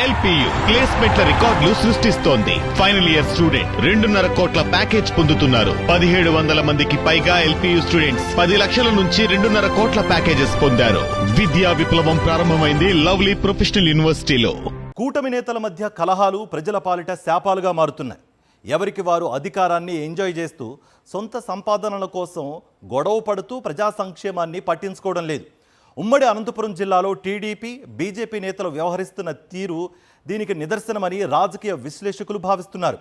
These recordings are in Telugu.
ఎల్పియు ప్లేస్మెంట్ల రికార్డులు సృష్టిస్తోంది. ఫైనల్ ఇయర్ స్టూడెంట్ 2.5 కోట్ల ప్యాకేజ్ పొందుతున్నారు. 1700 మందికి పైగా ఎల్పియు స్టూడెంట్స్ 10 లక్షల నుంచి 2.5 కోట్ల ప్యాకేజెస్ పొందారు. విద్యా విప్లవం ప్రారంభమైంది లవ్లీ ప్రొఫెషనల్ యూనివర్సిటీలో. కూటమి నేతల మధ్య కలహాలు ప్రజల పాలిట శాపాలుగా మారుతున్నాయి. ఎవరికి వారు అధికారాన్ని ఎంజాయ్ చేస్తూ సొంత సంపాదనల కోసం గొడవ పడుతూ ప్రజా సంక్షేమాన్ని పట్టించుకోవడం లేదు. ఉమ్మడి అనంతపురం జిల్లాలో టీడీపీ బీజేపీ నేతలు వ్యవహరిస్తున్న తీరు దీనికి నిదర్శనమని రాజకీయ విశ్లేషకులు భావిస్తున్నారు.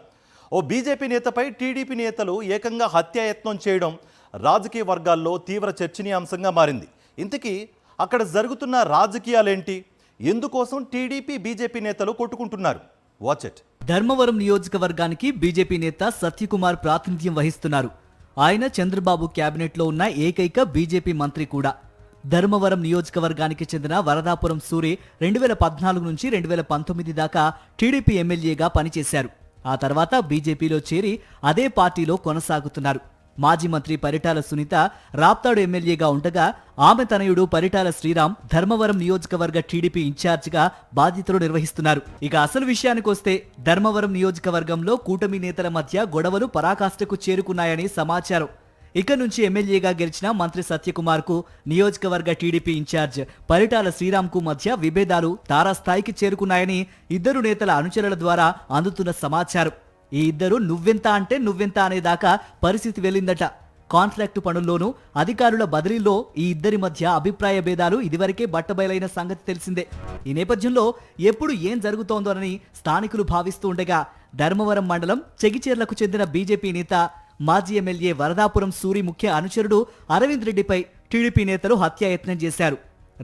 ఓ బీజేపీ నేతపై టీడీపీ నేతలు ఏకంగా హత్యాయత్నం చేయడం రాజకీయ వర్గాల్లో తీవ్ర చర్చనీయాంశంగా మారింది. ఇంతకీ అక్కడ జరుగుతున్న రాజకీయాలేంటి? ఎందుకోసం టీడీపీ బీజేపీ నేతలు కొట్టుకుంటున్నారు? Watch it. ధర్మవరం నియోజకవర్గానికి బీజేపీ నేత సత్యకుమార్ ప్రాతినిధ్యం వహిస్తున్నారు. ఆయన చంద్రబాబు క్యాబినెట్లో ఉన్న ఏకైక బీజేపీ మంత్రి కూడా. ధర్మవరం నియోజకవర్గానికి చెందిన వరదాపురం సూరి 2014 నుంచి 2019 దాకా టీడీపీ ఎమ్మెల్యేగా పనిచేశారు. ఆ తర్వాత బీజేపీలో చేరి అదే పార్టీలో కొనసాగుతున్నారు. మాజీ మంత్రి పరిటాల సునీత రాప్తాడు ఎమ్మెల్యేగా ఉండగా ఆమె తనయుడు పరిటాల శ్రీరామ్ ధర్మవరం నియోజకవర్గ టీడీపీ ఇన్ఛార్జిగా బాధ్యతలు నిర్వహిస్తున్నారు. ఇక అసలు విషయానికొస్తే ధర్మవరం నియోజకవర్గంలో కూటమి నేతల మధ్య గొడవలు పరాకాష్ఠకు చేరుకున్నాయని సమాచారం. ఇక నుంచి ఎమ్మెల్యేగా గెలిచిన మంత్రి సత్యకుమార్ కు నియోజకవర్గ టీడీపీ ఇన్ఛార్జ్ పరిటాల శ్రీరామ్ కు మధ్య విభేదాలు తారాస్థాయికి చేరుకున్నాయని ఇద్దరు నేతల అనుచరుల ద్వారా అందుతున్న సమాచారం. ఈ ఇద్దరు నువ్వెంత అంటే నువ్వెంత అనేదాకా పరిస్థితి వెళ్ళిందట. కాంట్రాక్టు పనుల్లోనూ అధికారుల బదిలీల్లో ఈ ఇద్దరి మధ్య అభిప్రాయ భేదాలు ఇదివరకే బట్టబయలైన సంగతి తెలిసిందే. ఈ నేపథ్యంలో ఎప్పుడు ఏం జరుగుతోందోనని స్థానికులు భావిస్తూ ఉండగా ధర్మవరం మండలం చెగిచేర్లకు చెందిన బీజేపీ నేత మాజీ ఎమ్మెల్యే వరదాపురం సూరి ముఖ్య అనుచరుడు అరవింద్ రెడ్డిపై టీడీపీ నేతలు హత్యాయత్నం చేశారు.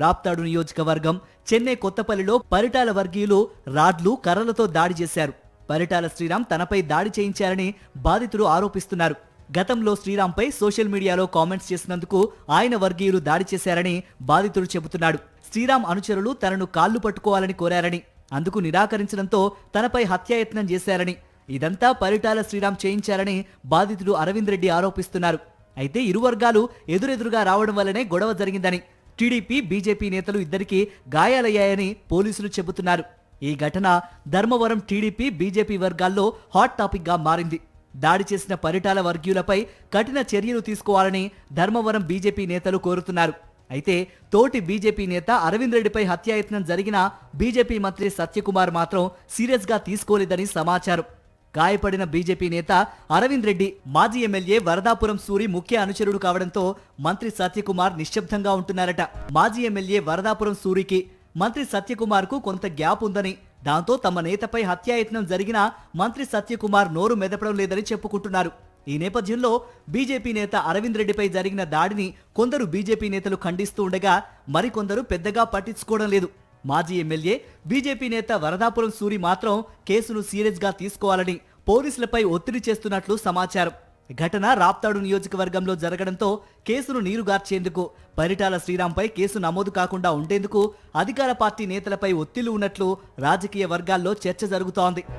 రాప్తాడు నియోజకవర్గం చెన్నై కొత్తపల్లిలో పరిటాల వర్గీయులు రాడ్లు కర్రలతో దాడి చేశారు. పరిటాల శ్రీరామ్ తనపై దాడి చేయించారని బాధితుడు ఆరోపిస్తున్నారు. గతంలో శ్రీరామ్పై సోషల్ మీడియాలో కామెంట్స్ చేసినందుకు ఆయన వర్గీయులు దాడి చేశారని బాధితుడు చెబుతున్నాడు. శ్రీరామ్ అనుచరులు తనను కాళ్లు పట్టుకోవాలని కోరారని, అందుకు నిరాకరించడంతో తనపై హత్యాయత్నం చేశారని, ఇదంతా పరిటాల శ్రీరామ్ చేయించారని బాధితుడు అరవింద్ రెడ్డి ఆరోపిస్తున్నారు. అయితే ఇరు వర్గాలు ఎదురెదురుగా రావడం వల్లనే గొడవ జరిగిందని, టీడీపీ బీజేపీ నేతలు ఇద్దరికీ గాయాలయ్యాయని పోలీసులు చెబుతున్నారు. ఈ ఘటన ధర్మవరం టీడీపీ బీజేపీ వర్గాల్లో హాట్ టాపిక్ గా మారింది. దాడి చేసిన పరిటాల వర్గీయులపై కఠిన చర్యలు తీసుకోవాలని ధర్మవరం బీజేపీ నేతలు కోరుతున్నారు. అయితే తోటి బీజేపీ నేత అరవింద్ రెడ్డిపై హత్యాయత్నం జరిగిన బీజేపీ మంత్రి సత్యకుమార్ మాత్రం సీరియస్ గా తీసుకోలేదని సమాచారం. గాయపడిన బీజేపీ నేత అరవింద్ రెడ్డి మాజీ ఎమ్మెల్యే వరదాపురం సూరి ముఖ్య అనుచరుడు కావడంతో మంత్రి సత్యకుమార్ నిశ్శబ్దంగా ఉంటున్నారట. మాజీ ఎమ్మెల్యే వరదాపురం సూరికి మంత్రి సత్యకుమార్ కు కొంత గ్యాప్ ఉందని, దాంతో తమ నేతపై హత్యాయత్నం జరిగినా మంత్రి సత్యకుమార్ నోరు మెదపడం లేదని చెప్పుకుంటున్నారు. ఈ నేపథ్యంలో బీజేపీ నేత అరవింద్ రెడ్డిపై జరిగిన దాడిని కొందరు బీజేపీ నేతలు ఖండిస్తూ ఉండగా మరికొందరు పెద్దగా పట్టించుకోవడం లేదు. మాజీ ఎమ్మెల్యే బీజేపీ నేత వరదాపురం సూరి మాత్రం కేసును సీరియస్ గా తీసుకోవాలని పోలీసులపై ఒత్తిడి చేస్తున్నట్లు సమాచారం. ఘటన రాప్తాడు నియోజకవర్గంలో జరగడంతో కేసును నీరుగార్చేందుకు, పరిటాల శ్రీరామ్పై కేసు నమోదు కాకుండా ఉండేందుకు అధికార పార్టీ నేతలపై ఒత్తిళ్లు ఉన్నట్లు రాజకీయ వర్గాల్లో చర్చ జరుగుతోంది.